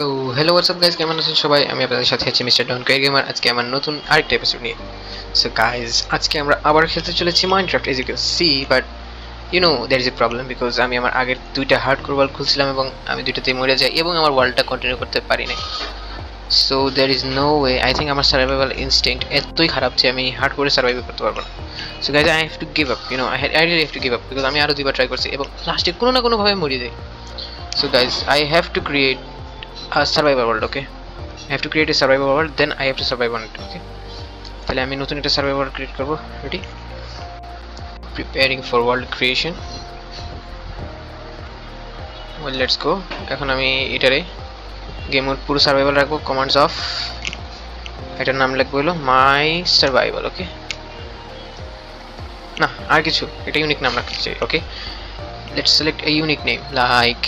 তো hello WhatsApp guys, কেমন আছেন সবাই? আমি আপনাদের সাথে আছি মিস্টার ডন কোয়ের গেমার। আজকে আমার নতুন আরেকটা এপিসোড নিয়ে। সো গাইজ, আজকে আমরা আবার খেলতে চলেছি Minecraft as you can see, but you know there is a problem because আমি আমার আগের দুইটা হার্ডকোর ওয়ার্ল্ড খুলছিলাম এবং আমি দুইটাতেই মরে যাই এবং আমার ওয়ার্ল্ডটা কন্টিনিউ করতে পারি না। So there is no way, I think আমার সার্ভাইভাল ইনস্টিংক্ট এতই খারাপ যে আমি হার্ডকোরে সার্ভাইভ করতে পারবো না। So guys, I have to give up, I really have to give up because আমি আরও দুইবার ট্রাই করছি এবং লাস্টে কোনো না কোনোভাবে মরে যাই। So guys, I have to create a survival world, okay? I have to create a survival world, then I have to survive on it, okay? তাহলে আমি নতুন একটা সার্ভাইভাল ওয়ার্ল্ড ক্রিয়েট করব। Ready? Preparing for world creation. Well, let's গো। এখন আমি এটারে game mode পুরো survival রাখবো। কমান্ডস অফ, এটার নাম লিখবো হলো মাই সার্ভাইভাল, ওকে? না, আর কিছু, এটা ইউনিক নাম রাখতে চাই, okay? Let's select a unique name like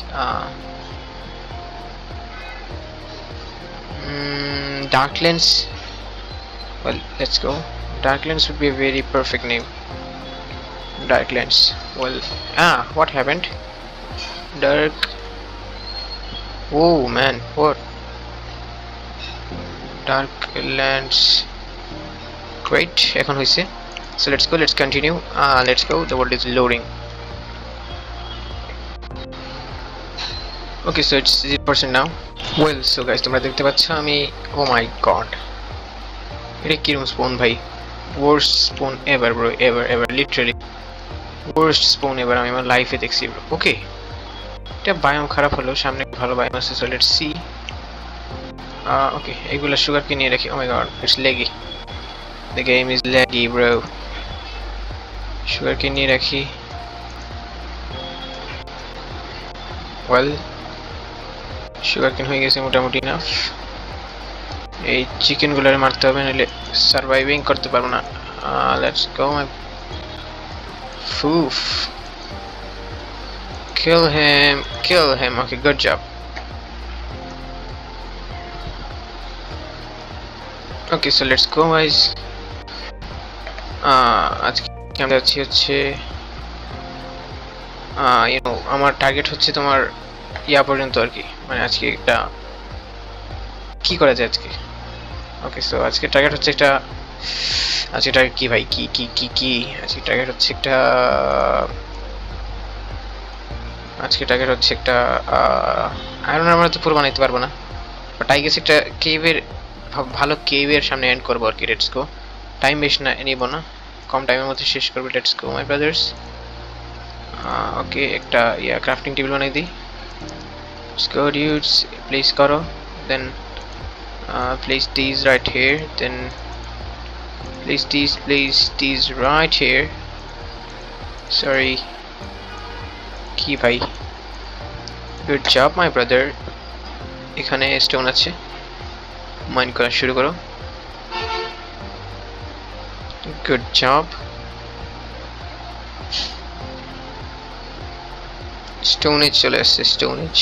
Darklands. Well, let's go. Darklands would be a very perfect name. Darklands. Well, what happened? Dark. Oh man, what? Darklands. Great. এখন হইছে. So let's go. Let's continue. Let's go. The world is loading. Okay, so it's 0% now. Well, so guys, তোমরা দেখতে পাচ্ছ আমি, oh my god, এটা কিরম স্পন ভাই, worst spawn ever bro, ever literally worst spawn ever আমি আমার লাইফে দেখছি bro. ওকে, এটা বায়োম খারাপ হলো, সামনে ভালো বায়োম আছে। So let's see. ওকে, এগুলা সুগার কে নিয়ে রাখি। oh my god, it's laggy, the game is laggy bro. Sugar কে নিয়ে রাখি। well, সুগার কেন হয়ে গেছে মোটামুটি ইনাফ। এই চিকেন গুলারে মারতে হবে, নাহলে সার্ভাইভিং করতে পারবো না। লেটস গো মাই ফুফ, kill him. Okay, good job. Okay, so let's go guys. আজকে আমরা যাচ্ছি হচ্ছে আমার টার্গেট হচ্ছে তোমার ইয়া পর্যন্ত আর কি, মানে আজকে একটা কি করা যায় আজকে। ওকে, সো আজকে টার্গেট হচ্ছে একটা, আজকে টার্গেট কি ভাই, কি আজকে টার্গেট হচ্ছে একটা, আয়রন আর্মার তো পুরো বানাইতে পারবো না, বাট আই গেস একটা কেভের, ভালো কেভের সামনে এন্ড করবো আর কি। লেটস গো, টাইম বেশি না নিব না, কম টাইমের মধ্যে শেষ করবো। Let's go my brothers. ওকে, একটা ইয়া ক্রাফটিং টেবিল বানাই দিই। Let's go dudes, place karo, then place these right here, then place these right here. Sorry, ki bhai, good job my brother. এখানে স্টোন আছে, মাইন করা শুরু করো। good job. স্টোন এজ চলে আসছে, stone age.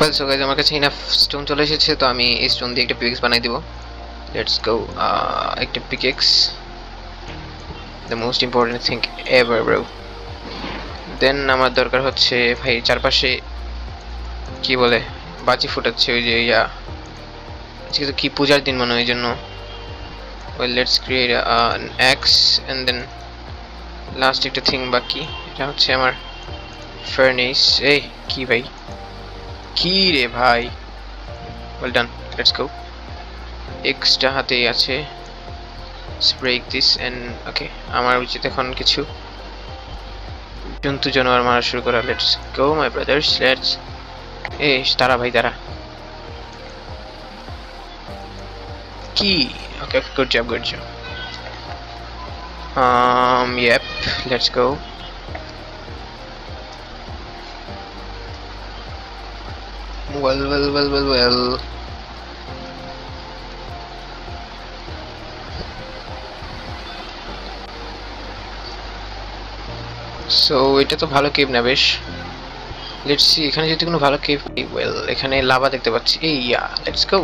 well so guys, আমার কাছে enough stone চলে এসেছে, তো আমি এই স্টোন দিয়ে একটা পিকেক্স বানাই দিব। লেটস গো, একটা pickaxe, the most important thing ever bro. দেন আমার দরকার হচ্ছে ভাই চারপাশে কি বলে বাজি ফুটাচ্ছে, ওই যে ইয়া, আজকে তো কি পূজার দিন মনে হয়, ওই জন্য। well let's create an axe and then last একটা থিং বাকি, এটা হচ্ছে আমার ফার্নেস। এই কি ভাই, কি রে ভাই, well done, let's go. Extra হাতে আছে, break this and okay, আমার উচিত এখন কিছু জন্তু জানোয়ার মারা শুরু করা। Let's go my brothers, let's, এই তারা ভাই তারা কি। Okay, good job yep, let's go. well so এটা তো ভালো কেভ না বেশ। লেটস সি এখানে যদি কোনো ভালো কেভ পাই। ওয়েল এখানে লাভা দেখতে পাচ্ছি। এই ইয়া লেটস গো।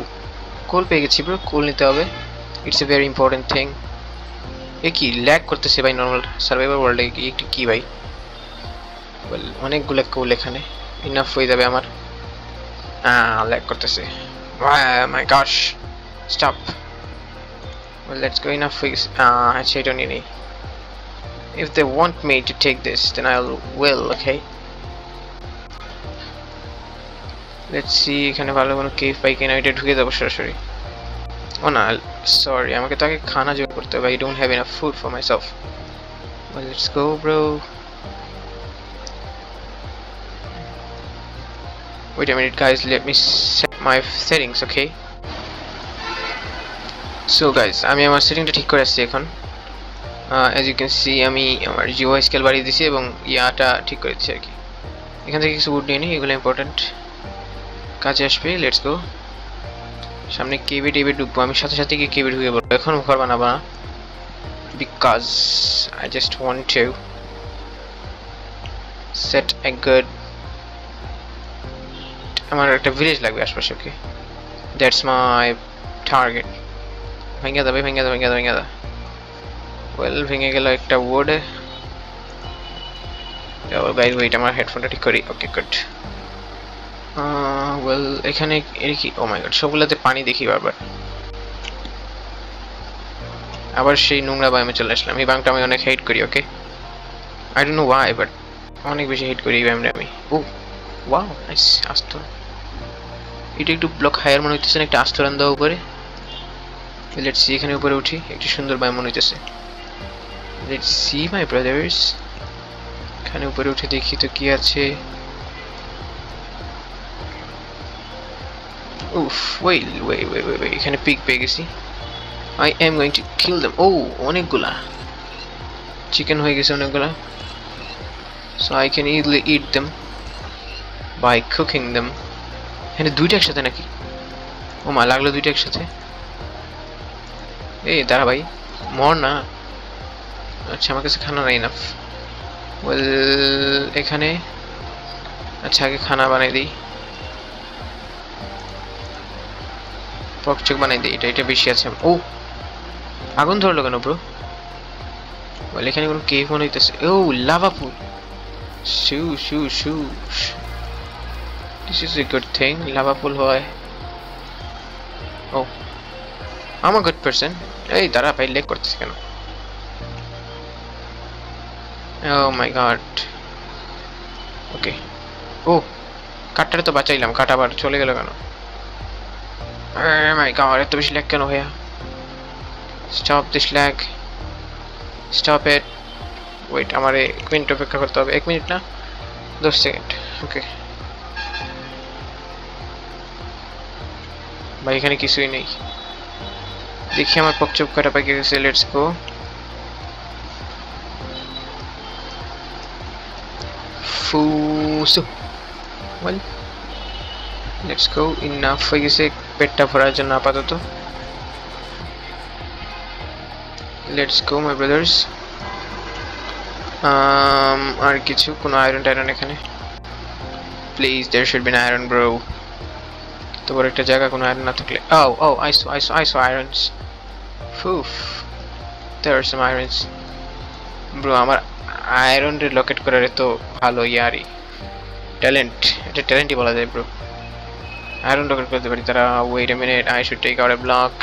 কোল পেয়ে গেছি ব্রো, কোল নিতে হবে। It's a very important thing. এ কি ল্যাগ করতেছে ভাই নর্মাল সার্ভাইভার ওয়ার্ল্ডে একটু কি ভাই। ওয়েল অনেকগুলো কোল এখানে ইনাফ হয়ে যাবে আমার। ল্যাগ করতেছে। My gosh stop. Well, let's go enough for actually I don't need any. If they want me to take this, then I will, okay? Let's see, এখানে ভালো কোনো কেভ পাই কিনা, এটা ঢুকে যাবো সরাসরি। ও না, সরি, আমাকে তো আগে খানা জোগাড় করতে হবে। I don't have enough food for myself. Well, let's go, bro. Wait a minute, guys. Let me set my settings, okay? So, guys, আমি আমার সেটিংটা ঠিক করে আসছি এখন। as you can see আমি আমার GUI স্কেল বাড়িয়ে দিয়েছি এবং ইয়াটা ঠিক করে দিয়েছি আর কি। এখান থেকে কিছু উড নিয়ে নিই, এগুলো ইম্পর্টেন্ট কাজে আসবে। Let's go. সামনে কেভে টেভে ঢুকবো আমি, সাথে সাথে গিয়ে কেভে ঢুকে পড়বো। এখন ঘর বানাবো না, because I just want to set a good, আমার একটা ভিলেজ লাগবে আশপাশে। ওকে, দ্যাটস মাই টার্গেট। ভেঙে যাবে, ভেঙে যাবে, ভেঙে যাবে, ভেঙে যাবে। ওয়েল ভেঙে গেল একটা উড। গাইস ওয়েট, আমার হেডফোনটা ঠিক করি। Okay good. ওয়েল এখানে এর কি, ও মাই গড, সবগুলোতে পানি দেখি বারবার। আবার সেই নোংরা বায়ামে চলে আসলাম। এই বায়ামটা আমি অনেক হেট করি। Okay, I don't know why, but অনেক বেশি হেট করি এই বায়ামটা আমি। Oh wow, nice. আস্ত এটা একটু ব্লক হায়ার মনে হইতেছে না, একটা আস্তরান দেওয়া উপরে। লেটস সি, এখানে উপরে উঠি, একটু সুন্দর বায়াম মনে হইতেছে। লেটস সি মাই ব্রাদার্স, এখানে উপরে উঠে দেখি তো কি আছে। উফ, ওয়েল ওয়ে, এখানে পিক পেয়ে গেছি। I am going to kill them. Oh, অনেকগুলা চিকেন হয়ে গেছে, অনেকগুলা। So I can easily eat them by cooking them. এখানে দুইটা একসাথে নাকি? ও মা, লাগলো দুইটা একসাথে। এই দাঁড়া ভাই, মর না। আচ্ছা, আমার কাছে খানা নাই এনাফ। ওয়েল এখানে, আচ্ছা আগে খানা বানাই দিই, পকচক বানাই দিই। এটা বেশি আছে। ও আগুন ধরলো কেন ব্রো? বলে এখানে কোনো কেভ মনে হইতেছে। Oh lava pool. শু শু শু, this is a good thing. Lava pool হয়। Oh am a good person. এই দাঁড়া ভাই, লেগ করতেছে কেন? ও মাই গড। ওকে, ও কাঠটারে তো বাঁচাইলাম, কাঠ আবার চলে গেল কেন? মাই গড, এত বেশি ল্যাগ কেন ভাইয়া? Stop this lag, stop it. Wait, আমার 1 মিনিট অপেক্ষা করতে হবে। 1 মিনিট না, 10 সেকেন্ড। ওকে ভাই, এখানে কিছুই নেই। দেখি আমার পকচপ কটা পাকে গেছে। Let's go. ফুসু, well let's go. Enough হয়ে গেছে পেটটা ভরার জন্য আপাতত। Let's go my brothers. আর কিছু, কোনো আয়রন টায়রন এখানে? Please there should be an iron bro. তো বড় একটা জায়গা, কোনো আয়রন না থাকলে। ও I saw irons. Poof, there are some irons bro. আমার আয়রন রে লোকেট করার তো ভালো ইয়ারি ট্যালেন্ট, এটা ট্যালেন্টই বলা যায় ব্রো। আয়রন লোকেট করতে পারি তারা। Wait a minute, I should take out a block,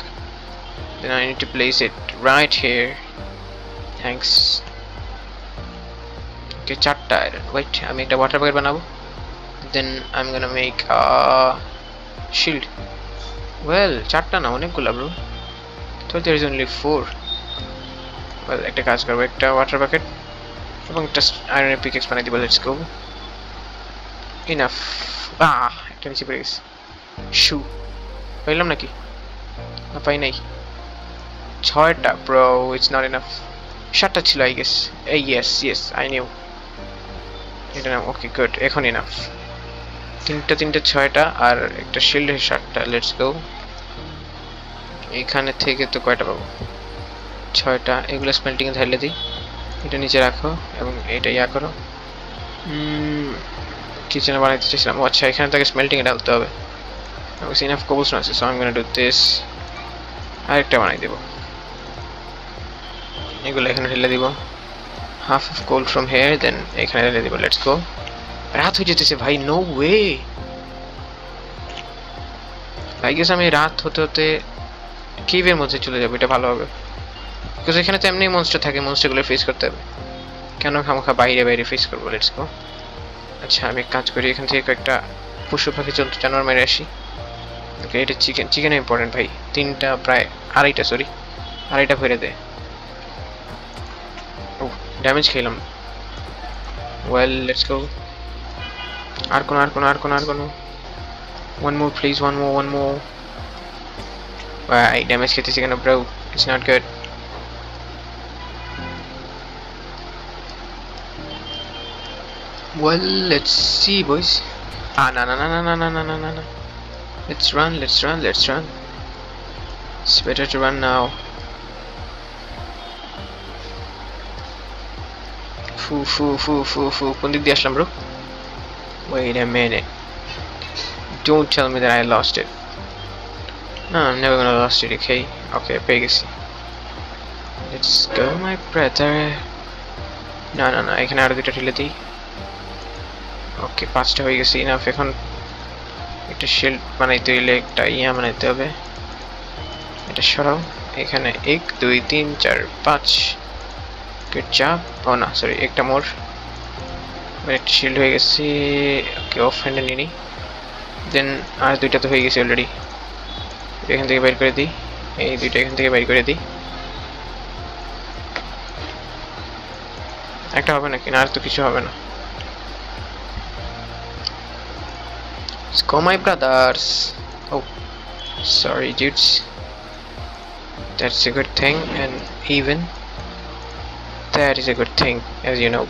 then I need to place it right here. Thanks. Okay, 4টা আয়রন। ওয়েট, আমি একটা ওয়াটার বাকেট বানাবো, then I'm gonna make a shield. Well, 4টা না, অনেকগুলা bro. So there is only 4. Well, একটা কাজ করবো, একটা ওয়াটার বাকেট এবং একটা আয়রনের পিকেক্স বানাই দিব। Let's go. ইনাফ। একটা নিচে পড়ে গেছে। শু পাইলাম নাকি? না পাই নাই। 6টা ব্রো, ইটস নট ইনাফ। 7টা ছিল আই গেস। এই ইয়েস আই নিউ এটা না। ওকে গুড, এখন ইনাফ। 3টা 6টা আর একটা শিল্ডের 7টা। Let's go. এখানে থেকে তো কয়টা পাবো? 6টা। এগুলো স্মেল্টিং এ ঢাইলে দিই। এটা নিচে রাখো এবং এটা ইয়া করো। কিচেনে বানাইতে চাইছিলাম। ও আচ্ছা, এখানে তাকে স্মেল্টিং এ ডালতে হবে। ইনাফ কোবলস্টোন আছে, so I am gonna do this. আরেকটা বানাই দেব, এগুলো এখানে ঢেলে দিব। Half of coal from here, then এখানে ঢেলে দিব। Let's go. রাত হয়ে যেতেছে ভাই, নো ওয়ে। আই গেস আমি রাত হতে হতে কেভের মধ্যে চলে যাবো, এটা ভালো হবে। বিকজ এখানে তো এমনি মনস্টার থাকে, মনস্টারগুলো ফেস করতে হবে, কেন খামোখা বাইরে বাইরে ফেস করবো। Let's go. আচ্ছা, আমি এক কাজ করি, এখান থেকে কয়েকটা পশু পাখি জন্তু জানোয়ার মেরে আসি। ওকে, এটা চিকেন, চিকেন ইম্পর্টেন্ট ভাই। তিনটা, প্রায় আড়াইটা, সরি আড়াইটা ভরে দে। ও, ড্যামেজ খেলাম। Well, let's go. আর কোনো one more please, one more. Why damage খেতেছি কেন bro? It's not good. Well, let's see boys. No. Let's run. It's better to run now. Foo. কোন দিক দিয়ে আসলাম bro? Wait a minute. Don't tell me that I lost it. No, I'm never gonna lost it, okay, Pegasus. Let's go, my brother. No, এখানে আরো দুটো ঠেলে দিই। ওকে, 5টা হয়ে গেছে, ইনাফ। এখন একটা শিল্ড বানাইতে হইলে একটা বানাইতে হবে। এটা সরাও, এখানে 1 2 3 4 5। Good job. ও না, সরি, একটা মোর। একটা শিল্ড হয়ে গেছে। ওকে, অফ হ্যান্ডে নিয়ে নিই। দেন আর দুইটা তো হয়ে গেছে অলরেডি, এখান থেকে বাইর করে দিই। এই দুইটা এখান থেকে বাইর করে দিই। একটা হবে নাকি? না, আর তো কিছু হবে না। Let's go, my brothers. Oh, sorry dudes. That's a good thing, and even that is a good thing, as you know.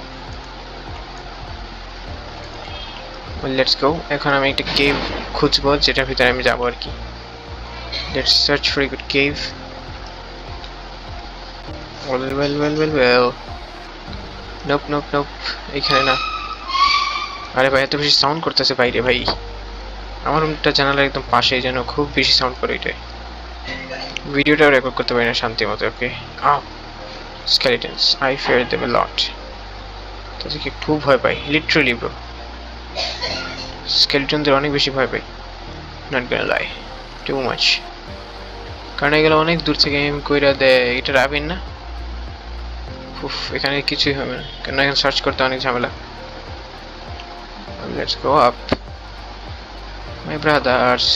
Well, let's go. এখন আমি একটা কেভ খুঁজবো যেটার ভিতরে আমি যাবো আর কি। Let's search for a good cave. Well. Nope. এখানে না। আরে ভাই, এত বেশি সাউন্ড করতেছে বাইরে ভাই। আমার রুমটা জানালার একদম পাশে, যেন খুব বেশি সাউন্ড করে এটাই। ভিডিওটাও রেকর্ড করতে পারি না শান্তি মতো। ওকে, skeletons, I fear them a lot. তাদেরকে খুব ভয় পাই, লিটারালি ব্রো। স্কেলিটনদের অনেক বেশি ভয় পাই, not gonna lie, too much. কারণ এগুলো অনেক দূর থেকে এম কইরা দেয়। এটা রাবিন না? উফ, এখানে কিছুই হবে না, কারণ এখানে সার্চ করতে অনেক ঝামেলা। Let's go up, my brothers.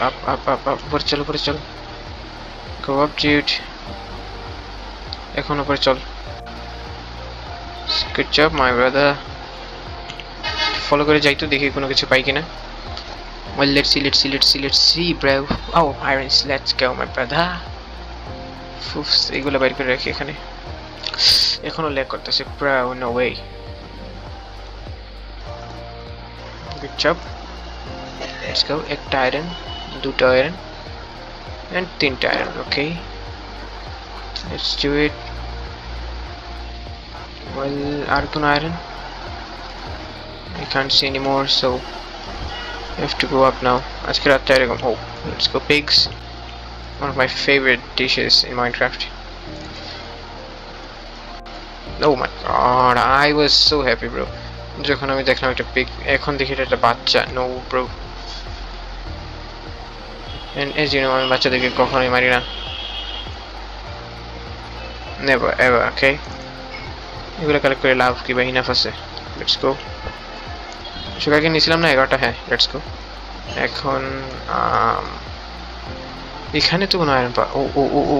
Up. উপরে চল। Go up, dude. এখন উপরে চল। Good job, my brother. Follow করে যাই তো, দেখি কোনো কিছু পাই কিনা। Well, let's see, bro. Oh, irons. Let's go, my brother. এগুলো বাইর করে রাখি এখানে। এখনো ল্যাগ করতেছে, bro. No way. Good job. Let's go. একটা আয়রন, দুটো আয়রন, and 3টা iron. Okay. Let's do it. Well, আর কোনো iron? I can't see anymore, so I have to go up now. আজকে রাতটা এরকম। Oh, let's go pigs. One of my favorite dishes in Minecraft. Oh my god, I was so happy, bro. যখন আমি দেখলাম একটা pig, এখন দেখি এটা একটা বাচ্চা। No, bro. And as you know, আমি বাচ্চাদেরকে কখনোই মারি না, never ever, okay? এগুলো কালেক্ট করে লাভ কি বা ইনাফ আছে। Let's go. সুগারকে নিয়েছিলাম না 11টা? হ্যাঁ, লেটস গো। এখন এখানে তো কোনো আয়রন পা।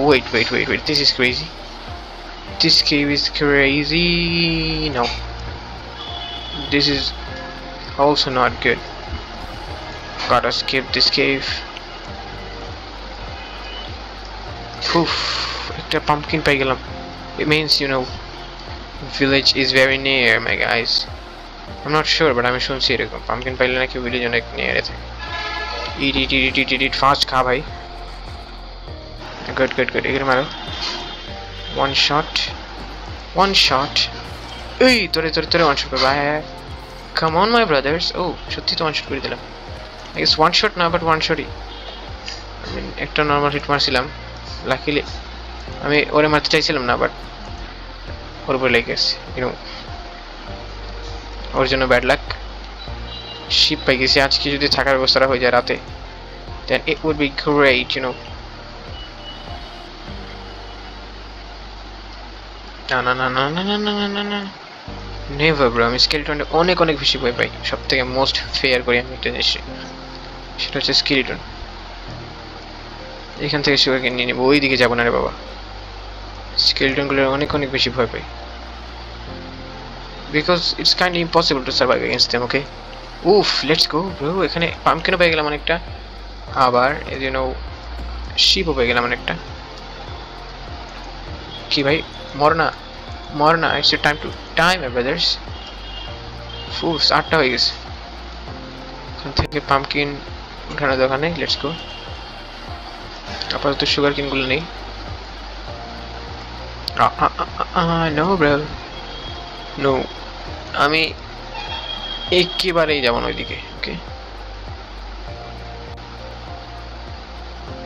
Wait, this is crazy, this cave is crazy. No, this is also not good. Gotta skip this cave. একটা পাম্পকিন পাই গেলাম। It means, you know, village is very near, my guys. I'm not sure, but আমি শুনছি এরকম pumpkin পাইলে নাকি village অনেক নিয়ারে থাকে। ইট ফাস্ট খা ভাই। গুড। এগুলো মারো। One shot. এই তোরে তোরে তোরে ওয়ান শট করবো। Come on my brothers. ও সত্যি তো ওয়ান শট করে দিলাম। আই গেস ওয়ান শট না, বাট ওয়ান শটই। আমি একটা নর্মাল হিট মারছিলাম, লাকিলি আমি ওরে মারতে চাইছিলাম না, বাট ওর উপরে লেগে গেছে, ইউনো। ওর জন্য ব্যাড লাক। শিপ পাই গেছি। আজকে যদি থাকার ব্যবস্থাটা হয়ে যায় রাতে, then it would be great, you know. না না না না না না না না না না, নেভার ব্রো। আমি স্কেলিটনে অনেক অনেক বেশি ভয় পাই। সব থেকে মোস্ট ফেয়ার করি আমি একটা জিনিস, সেটা হচ্ছে স্কেলিটন। এখান থেকে সুগারকে নিয়ে নেবো, ওই দিকে যাবো না রে বাবা। স্কেলিটনগুলোর অনেক অনেক বেশি ভয় পাই, because it's kindly impossible to survive against them. Okay, উফ, লেটস গো ব্রো। এখানে পাম্পকিনও পেয়ে গেলাম অনেকটা, আবার এজন্য শিপও পেয়ে গেলাম অনেকটা। কি ভাই, মরনা মরনা, it's time to time brothers. ফুস 8টা হয়ে গেছে। এখান থেকে পাম্পকিন উঠানোর দরকার নেই, লেটস গো। আপাতত সুগার কিনগুলো নেই। নো ব্রো, নো, আমি একেবারেই যাব না ওইদিকে। ওকে,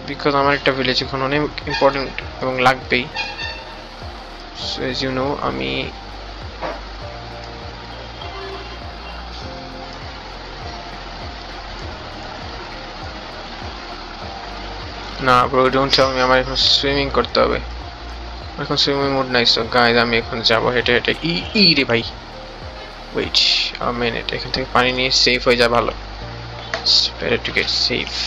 বিকজ আমার একটা ভিলেজ এখন অনেক ইম্পর্টেন্ট এবং লাগবেই। সো এজ ইউ নো, আমি না ব্রো, ডোন্ট টেল মি আমার এখন সুইমিং করতে হবে। এখন সুইমিং মুড নাই। সো গাইস, আমি এখন যাব হেঁটে হেঁটে। ই রে ভাই, ওয়েট আ মিনিট। এখান থেকে পানি নিয়ে সেফ হয়ে যা ভালো। It's better to get safe.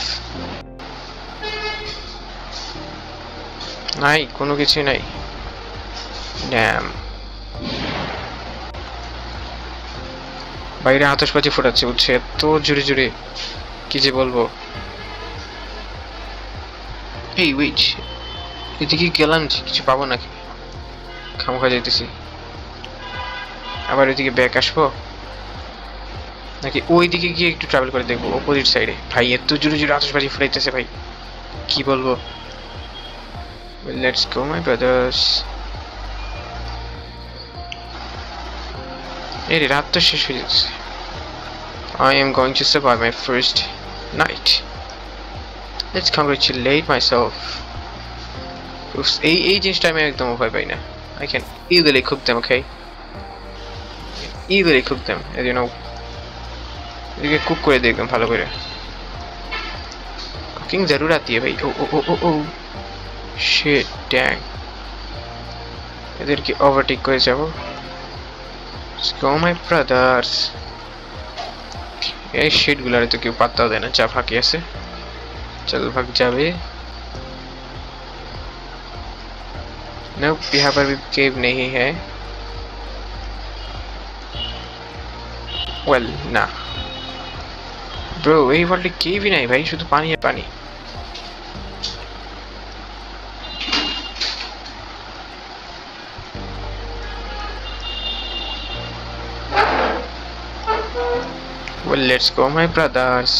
নাই, কোনো কিছুই নাই। ড্যাম, বাইরে আতশবাজি ফোটাচ্ছে, বুঝছে, এত জোরে জোরে, কি যে বলবো। এই ওয়েট, এদিকে গেলাম যে কিছু পাবো নাকি? খামোখা যাইতেছি। আবার এদিকে ব্যাক আসবো নাকি ওই দিকে গিয়ে একটু ট্রাভেল করে দেখবো অপোজিট সাইডে? ভাই এত জোরে জোরে আতশবাজি ফুটাইতেছে ভাই, কি বলবো। Let's go my brothers. এই রাত তো শেষ হয়ে যাচ্ছে। I am going to survive my first night. Let's congratulate myself. এই জিনিসটা আমি একদম ভয় পাই না। I can easily cook them, okay? Easily cook them, as you know. এদিকে কুক করে দিই একদম ভালো করে। কুকিং জরুর আতি है भाई। ও ও ও ও শিট, ড্যাং, এদেরকে ওভারটেক করে যাব। Let's go my brothers. এই শিট গুলারে তো কেউ পাত্তাও দেয় না, যা ফাঁকি আছে চল ভাগ যাবে। Nope, यहाँ पर भी केव नहीं है। Well, না ব্রো, এই ওয়ার্ল্ডে কেভই নাই ভাই, শুধু পানি আর পানি। Well, let's go my brothers.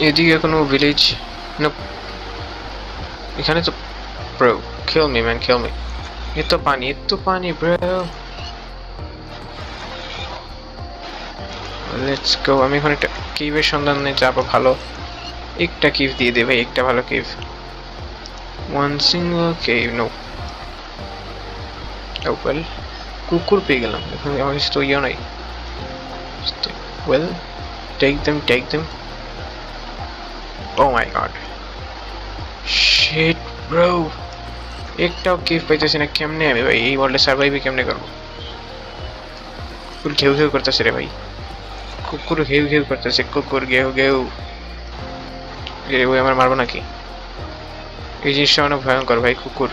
এদিকে কোনো ভিলেজ? Nope. এখানে তো bro, kill me man, kill me. এত পানি ব্রো। Let's go. আমি এখন একটা কেভের সন্ধানে যাবো। ভালো একটা কেভ দিয়ে দে ভাই, একটা ভালো cave. One single cave, no. Oh well, কুকুর পেয়ে গেলাম। এখন আমার কাছে তো ইয়ে নাই। Well, take them. Oh my god. Shit bro, একটাও কেভ পাইতেছি না। কেমনে আমি ভাই এই ওয়ার্ল্ডে সার্ভাইভ কেমনে করবো? কুকুর ঘেউ ঘেউ করতেছে রে ভাই, কুকুর ঘেউ ঘেউ করতেছে, কুকুর ঘেউ ঘেউ। ওই আমার মারবো নাকি? এই জিনিসটা অনেক ভয়ঙ্কর ভাই, কুকুর।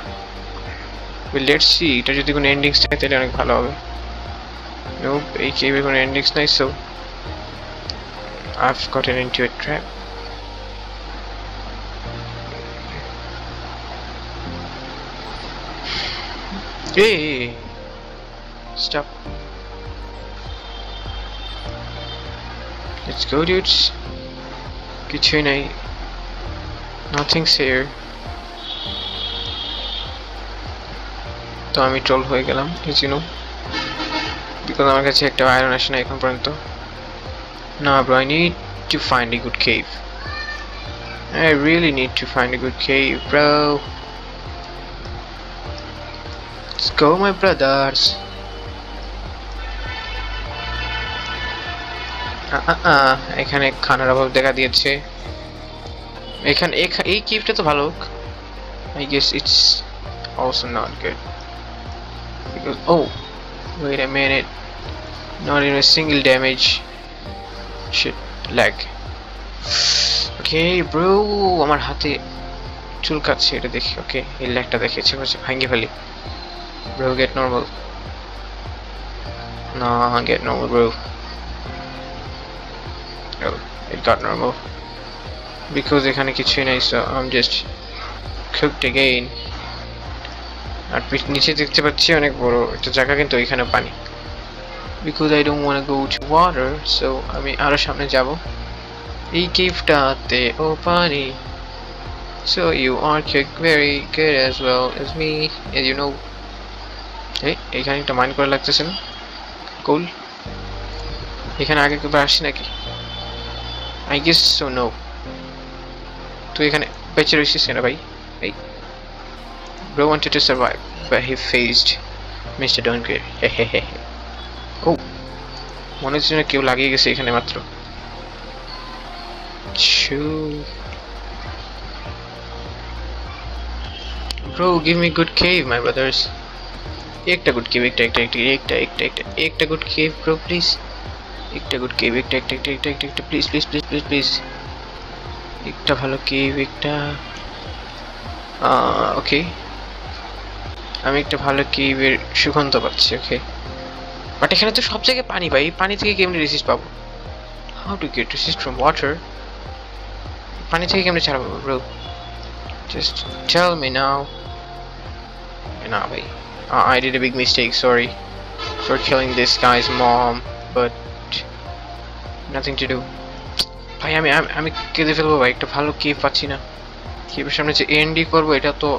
লেটস সি, এটা যদি কোনো এন্ডিংস থাকে তাহলে অনেক ভালো হবে। নোপ, এই কেভে কোনো এন্ডিংস নাই। So I've gotten into a trap. Hey, stop. Let's go dudes. কিছুই নাই, nothing's here. তো আমি ট্রোল হয়ে গেলাম, you know, because আমার কাছে একটা আয়রন আসে না এখন পর্যন্ত। না bro, I need to find a good cave. I really need to find a good cave, bro. Let's go, my brothers. এখানে খানার অভাব দেখা দিয়েছে। এখানে এই কেভটা তো ভালো, I guess it's also not good because oh wait a minute, not even a single damage. Shit, lag. Okay bro, আমার হাতে চুলকাচ্ছে এটা দেখি। ওকে, এই ল্যাগটা দেখিয়েছে, ভাঙে ফেলি। Bro, get normal. Nah, get normal bro. Oh, it got normal because এখানে কিছুই নাই, so I'm just cooked again. আর নিচে দেখতে পাচ্ছি অনেক বড় একটা জায়গা, কিন্তু এখানে পানি, because I don't want to go to water, so আমি আরো সামনে যাব। এই কেভটাতে ও পানি, so you are cooked very good as well as me, as you know. এই এখানে একটা মাইন্ড করা লাগতেছে না? কোল, এখানে আগে একবার আসি নাকি? I guess so, no. তুই এখানে বেঁচে রয়েছিস না ভাই? এই bro wanted to survive but he faced Mr. Don't Care. Oh, মনে হচ্ছে না কেউ লাগিয়ে গেছে এখানে মাত্র। Bro, give me good cave, my brothers. একটা good cave, একটা good cave bro, please. একটা good cave, একটা please. একটা ভালো কেভ, একটা ওকে, আমি একটা ভালো কেভের সুগন্ধ পাচ্ছি। ওকে, বাট এখানে তো সব জায়গায় পানি ভাই, পানি থেকে কেমনে রেসিস্ট পাবো? How to get resist from water? পানি থেকে কেমনে ছাড়া পাবো bro? Just tell me now. না ভাই, I did a big mistake, sorry for killing this guy's mom, but nothing to do. ভাই আমি কেঁদে ফেলবো ভাই, একটা ভালো কেভ পাচ্ছি না। কেভের সামনে যে এন্ডি করবো, এটা তো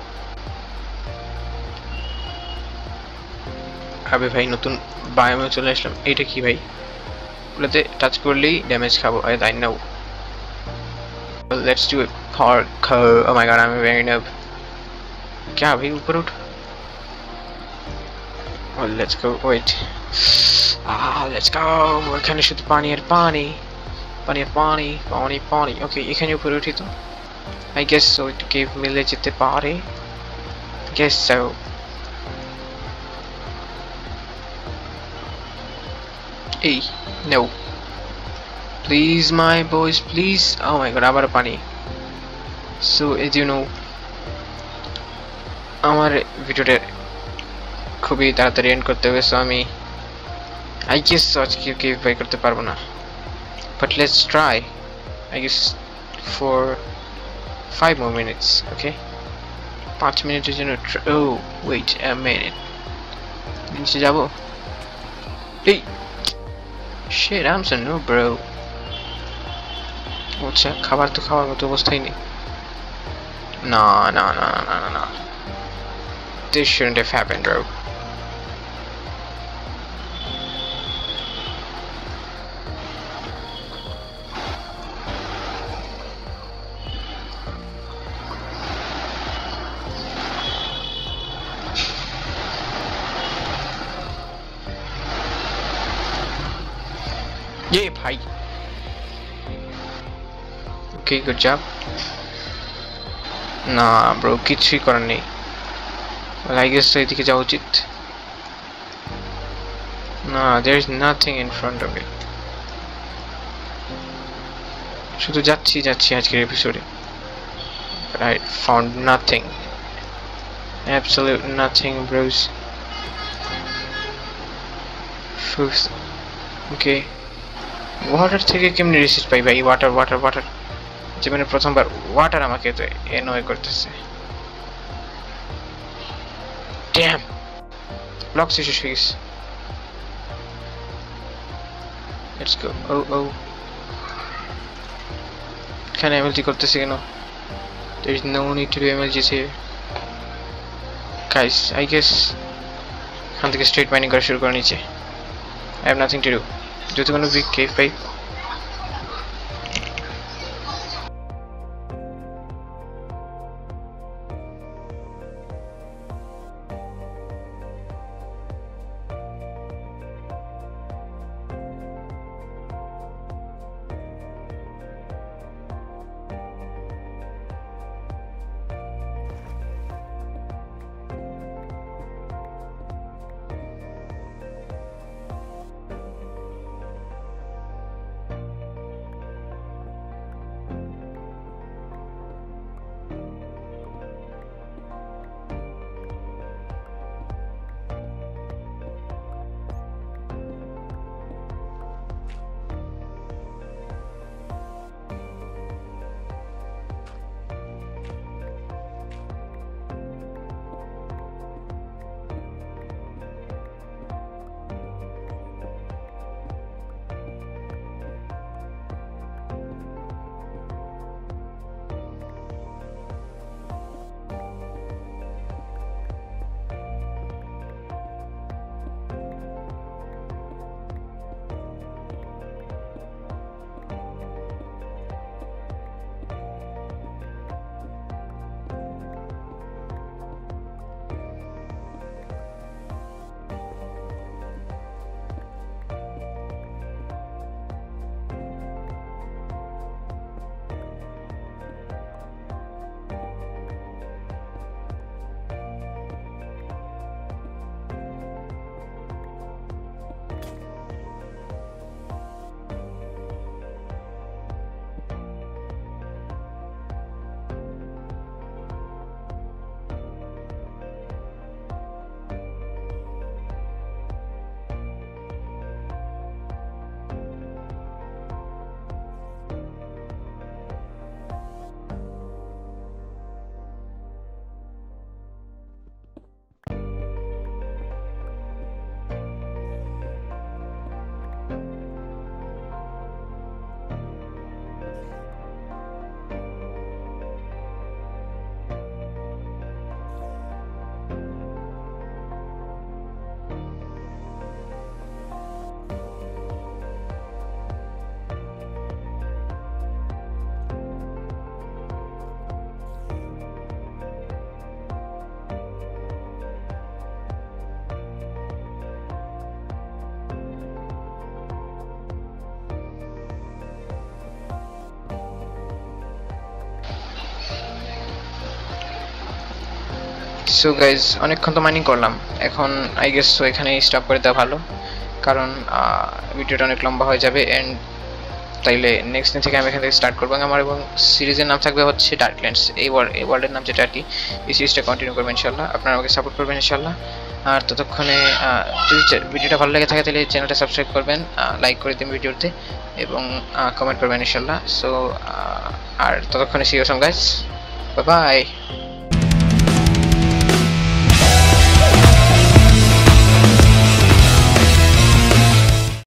আবে ভাই নতুন বায়োমে চলে আসলাম। এইটা কি ভাই? ওটাতে টাচ করলেই ড্যামেজ খাবো। I know. Well, let's do it. Parkour. Oh my god, I'm a very noob. क्या भाई ऊपर उठ? Well, let's go. Wait. Let's go. এখানে শুধু পানি আর পানি, পানি। ওকে, এখানে উপরে উঠি তো। I guess so. একটু কেভ মিলে যেতে পারে। Guess so. Hey, no. Please, my boys, please. Oh my god, আবার পানি। So, as you know, আমার ভিডিওটা খুবই তাড়াতাড়ি এন্ড করতে হবে, so আমি I guess আজকে কেভ বাই করতে পারবো না, but let's try. I guess for 5 more minutes. Okay, 5 মিনিটের জন্য। Oh wait a minute, নিচে যাবো। এই shit, I'm so noob bro. আচ্ছা, খাবার তো খাওয়ার মতো অবস্থাই নেই। না, this shouldn't have happened bro. ये भाई, okay, good job. না ব্রো, কিছুই করার নেই। I guess এদিকে যাওয়া উচিত। না, there is nothing in front of it. শুধু যাচ্ছি আজকের এপিসোডে, but I found nothing, absolute nothing bros. Okay, water থেকে কেমনে রিসিস্ট পাই ভাই? ওয়াটার জীবনে প্রথমবার ওয়াটার আমাকে তো এনয় করতেছে। ড্যাম, ব্লক শেষ হয়ে গেছে। Let's go. Oh এখানে MLG করতেছে কেন? There is no need to do MLGs here. Guys, I guess এখান থেকে স্ট্রেট মাইনিং করা শুরু করে নিচে. I have nothing to do. যদি কোনো big cave পাই. সো গাইজ অনেকক্ষণ তো মাইনিং করলাম, এখন আই গেস সো এখানেই স্টপ করে দেওয়া ভালো, কারণ ভিডিওটা অনেক লম্বা হয়ে যাবে। অ্যান্ড তাইলে নেক্সট দিন থেকে আমি এখান থেকে স্টার্ট করবো আমার, এবং সিরিজের নাম থাকবে হচ্ছে ডার্কল্যান্ডস। এই ওয়ার্ল্ডের নাম যেটা আর কি, এই সিরিজটা কন্টিনিউ করবেন ইনশাল্লাহ। আপনারা আমাকে সাপোর্ট করবেন ইনশাল্লাহ। আর ততক্ষণে যদি ভিডিওটা ভালো লেগে থাকে তাহলে চ্যানেলটা সাবস্ক্রাইব করবেন, লাইক করে দিন ভিডিওতে, এবং কমেন্ট করবেন ইনশাল্লাহ। সো আর ততক্ষণে see you soon guys, bye by.